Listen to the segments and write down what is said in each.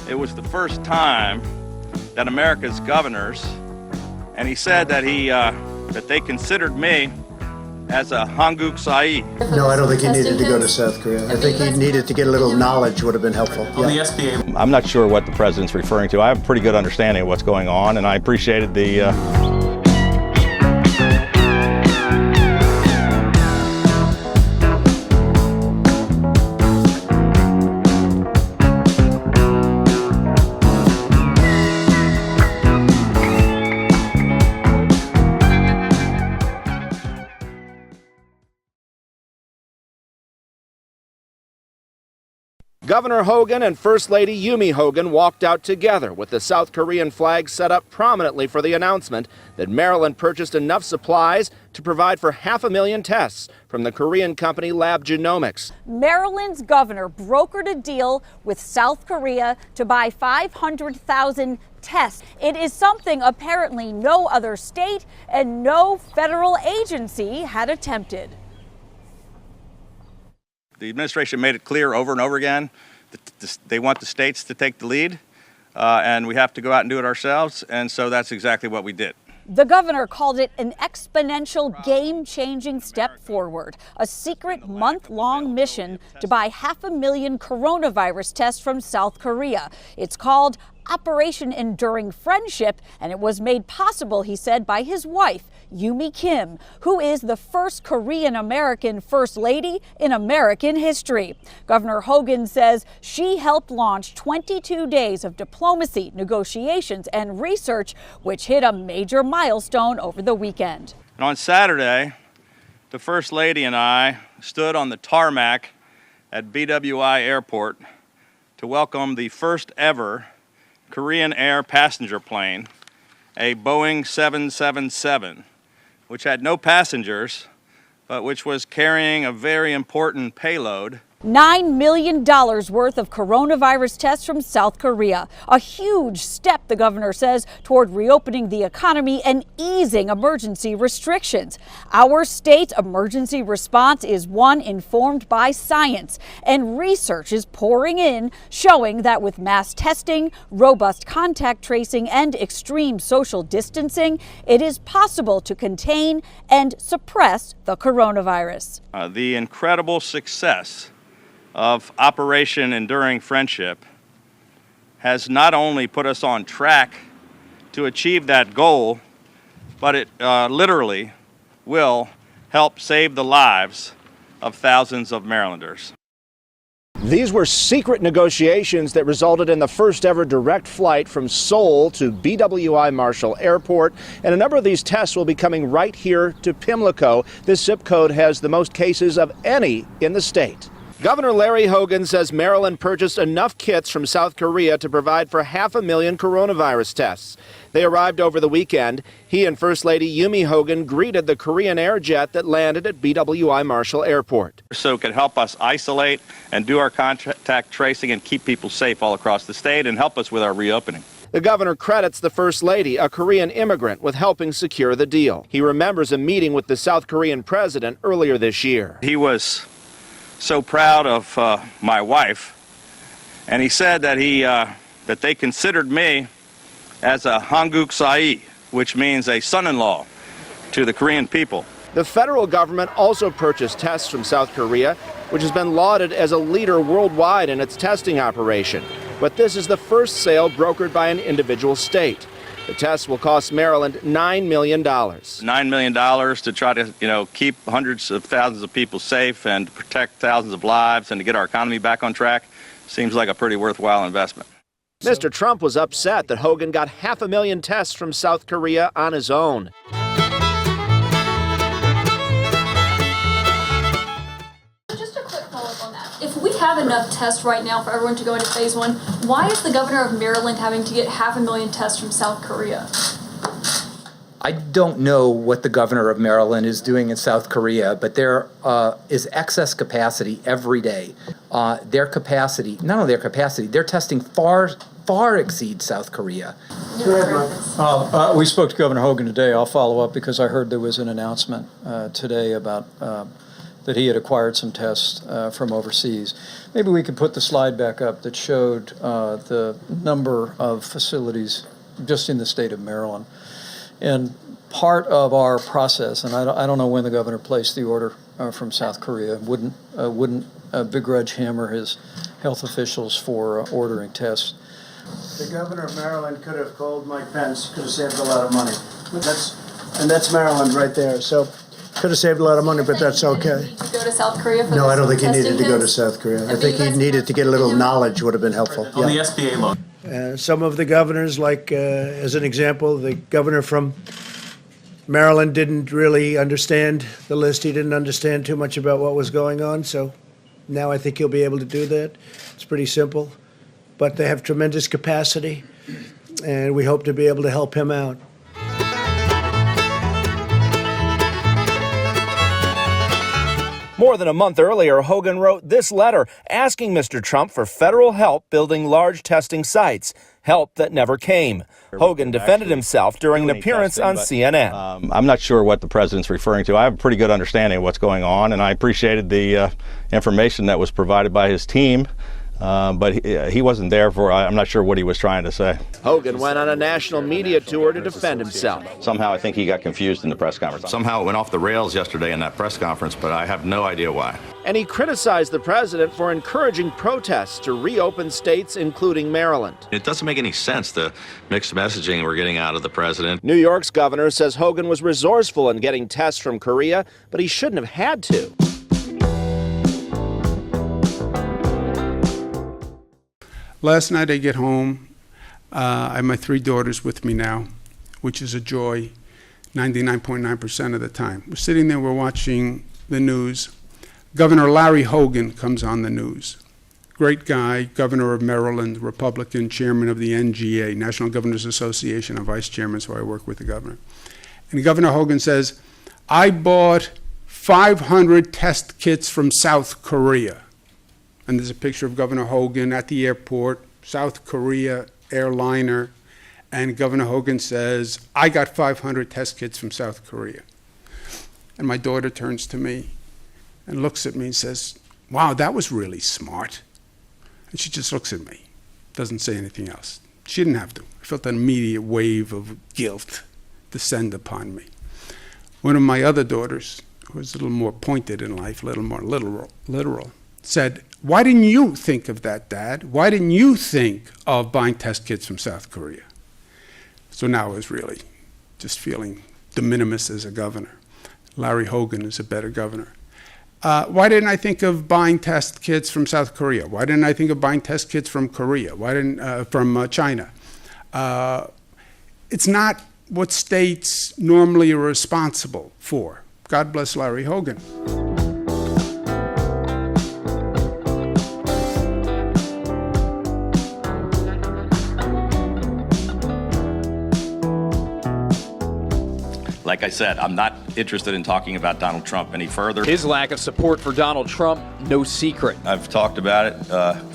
it was the first time that America's governors, and he said that that they considered me as a 한국사위. No, I don't think he needed to go to South Korea. I think he needed to get a little knowledge would have been helpful. Yeah. I'm not sure what the president's referring to. I have a pretty good understanding of what's going on, and I appreciated the Governor Hogan and First Lady Yumi Hogan walked out together with the South Korean flag set up prominently for the announcement that Maryland purchased enough supplies to provide for 500,000 tests from the Korean company LabGenomics. Maryland's governor brokered a deal with South Korea to buy 500,000 tests. It is something apparently no other state and no federal agency had attempted. The administration made it clear over and over again that they want the states to take the lead, and we have to go out and do it ourselves, and so that's exactly what we did. The governor called it an exponential, game-changing step forward, a secret month-long mission to buy 500,000 coronavirus tests from South Korea. It's called Operation Enduring Friendship, and it was made possible, he said, by his wife, Yumi Kim, who is the first Korean-American First Lady in American history. Governor Hogan says she helped launch 22 days of diplomacy, negotiations, and research, which hit a major milestone over the weekend. And on Saturday, the First Lady and I stood on the tarmac at BWI Airport to welcome the first ever Korean Air passenger plane, a Boeing 777, which had no passengers, but which was carrying a very important payload. $9 million worth of coronavirus tests from South Korea. A huge step, the governor says, toward reopening the economy and easing emergency restrictions. Our state's emergency response is one informed by science, and research is pouring in, showing that with mass testing, robust contact tracing, and extreme social distancing, it is possible to contain and suppress the coronavirus. The incredible success of Operation Enduring Friendship has not only put us on track to achieve that goal, but it literally will help save the lives of thousands of Marylanders. These were secret negotiations that resulted in the first ever direct flight from Seoul to BWI Marshall Airport, and a number of these tests will be coming right here to Pimlico. This zip code has the most cases of any in the state. Governor Larry Hogan says Maryland purchased enough kits from South Korea to provide for 500,000 coronavirus tests. They arrived over the weekend. He and First Lady Yumi Hogan greeted the Korean Air jet that landed at BWI Marshall Airport. So it could help us isolate and do our contact tracing and keep people safe all across the state and help us with our reopening. The governor credits the First Lady, a Korean immigrant, with helping secure the deal. He remembers a meeting with the South Korean president earlier this year. He was so proud of my wife, and he said that that they considered me as a 한국사위, which means a son-in-law to the Korean people. The federal government also purchased tests from South Korea, which has been lauded as a leader worldwide in its testing operation. But this is the first sale brokered by an individual state. The tests will cost Maryland $9 million. $9 million to try to, keep hundreds of thousands of people safe and protect thousands of lives and to get our economy back on track seems like a pretty worthwhile investment. Mr. Trump was upset that Hogan got 500,000 tests from South Korea on his own. If we have enough tests right now for everyone to go into phase one, why is the governor of Maryland having to get 500,000 tests from South Korea? I don't know what the governor of Maryland is doing in South Korea, but there is excess capacity every day. Their capacity, not only their capacity, their testing far exceeds South Korea. We spoke to Governor Hogan today. I'll follow up because I heard there was an announcement today about that he had acquired some tests from overseas. Maybe we could put the slide back up that showed the number of facilities just in the state of Maryland. And part of our process, and I don't know when the governor placed the order from South Korea, wouldn't begrudge him or his health officials for ordering tests. The governor of Maryland could have called Mike Pence, could have saved a lot of money. That's Maryland right there. So could have saved a lot of money, but that's okay. Did he go to South Korea for No, I don't think he testing needed to go to kits? South Korea. I think he needed to get a little knowledge would have been helpful. On the SBA loan. Some of the governors, like as an example, the governor from Maryland didn't really understand the list. He didn't understand too much about what was going on. So now I think he'll be able to do that. It's pretty simple. But they have tremendous capacity, and we hope to be able to help him out. More than a month earlier, Hogan wrote this letter asking Mr. Trump for federal help building large testing sites, help that never came. Hogan defended himself during an appearance on CNN. I'm not sure what the president's referring to. I have a pretty good understanding of what's going on, and I appreciated the information that was provided by his team. But he wasn't there for, I'm not sure what he was trying to say. Hogan went on a national media tour to defend himself. Somehow I think he got confused in the press conference. Somehow it went off the rails yesterday in that press conference, but I have no idea why. And he criticized the president for encouraging protests to reopen states, including Maryland. It doesn't make any sense, the mixed messaging we're getting out of the president. New York's governor says Hogan was resourceful in getting tests from Korea, but he shouldn't have had to. Last night I get home, I have my 3 daughters with me now, which is a joy 99.9% of the time. We're sitting there, we're watching the news. Governor Larry Hogan comes on the news. Great guy, governor of Maryland, Republican, chairman of the NGA, National Governors Association, and vice chairman, so I work with the governor. And Governor Hogan says, I bought 500 test kits from South Korea. And there's a picture of Governor Hogan at the airport, South Korea airliner, and Governor Hogan says, I got 500 test kits from South Korea. And my daughter turns to me and looks at me and says, wow, that was really smart. And she just looks at me, doesn't say anything else. She didn't have to. I felt an immediate wave of guilt descend upon me. One of my other daughters, who was a little more pointed in life, a little more literal, said, why didn't you think of that, Dad? Why didn't you think of buying test kits from South Korea? So now I was really just feeling de minimis as a governor. Larry Hogan is a better governor. Why didn't I think of buying test kits from South Korea? Why didn't I think of buying test kits from Korea? Why didn't from China? It's not what states normally are responsible for. God bless Larry Hogan. Like I said, I'm not interested in talking about Donald Trump any further. His lack of support for Donald Trump, no secret. I've talked about it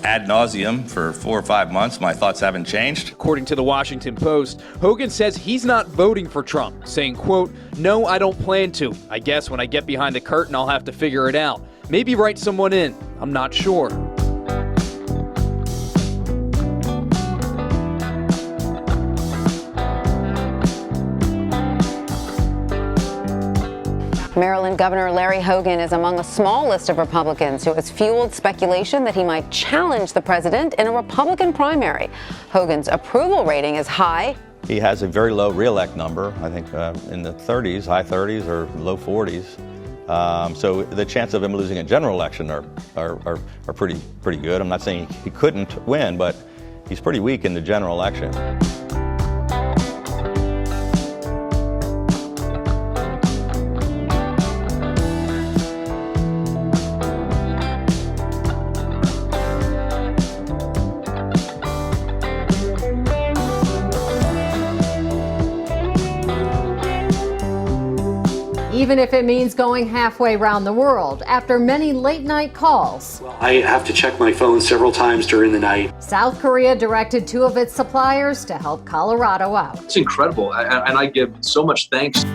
ad nauseum for 4 or 5 months. My thoughts haven't changed. According to the Washington Post, Hogan says he's not voting for Trump, saying, quote, no, I don't plan to. I guess when I get behind the curtain, I'll have to figure it out. Maybe write someone in. I'm not sure. Maryland Governor Larry Hogan is among a small list of Republicans who has fueled speculation that he might challenge the president in a Republican primary. Hogan's approval rating is high. He has a very low reelect number, I think in the 30s, high 30s or low 40s. So the chance of him losing a general election are pretty good. I'm not saying he couldn't win, but he's pretty weak in the general election. Even if it means going halfway around the world after many late-night calls. I have to check my phone several times during the night. South Korea directed 2 of its suppliers to help Colorado out. It's incredible, and I give so much thanks.